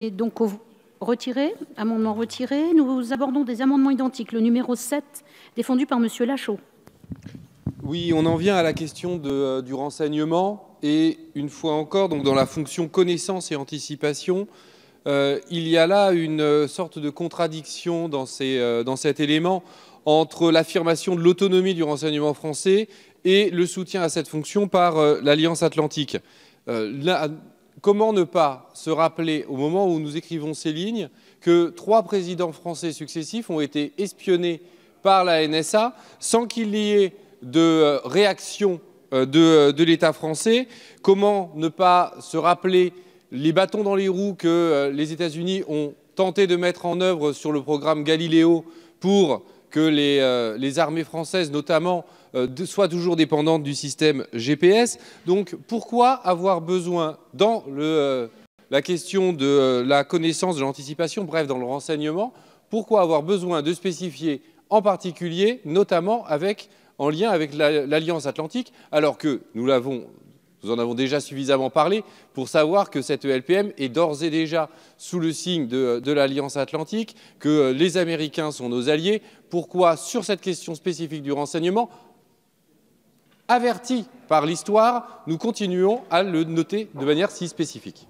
Et donc, retiré, amendement retiré. Nous abordons des amendements identiques. Le numéro 7, défendu par Monsieur Lachaud. Oui, on en vient à la question du renseignement. Et une fois encore, donc dans la fonction connaissance et anticipation, il y a là une sorte de contradiction dans cet élément entre l'affirmation de l'autonomie du renseignement français et le soutien à cette fonction par l'Alliance atlantique. Comment ne pas se rappeler, au moment où nous écrivons ces lignes, que 3 présidents français successifs ont été espionnés par la NSA sans qu'il y ait de réaction de l'État français? Comment ne pas se rappeler les bâtons dans les roues que les États-Unis ont tenté de mettre en œuvre sur le programme Galileo pour que les armées françaises, notamment, soient toujours dépendantes du système GPS? Donc, pourquoi avoir besoin, dans la question de la connaissance, de l'anticipation, bref, dans le renseignement, pourquoi avoir besoin de spécifier en particulier, notamment en lien avec l'Alliance atlantique, alors que nous en avons déjà suffisamment parlé pour savoir que cette ELPM est d'ores et déjà sous le signe de l'Alliance atlantique, que les Américains sont nos alliés? Pourquoi, sur cette question spécifique du renseignement, avertis par l'histoire, nous continuons à le noter de manière si spécifique?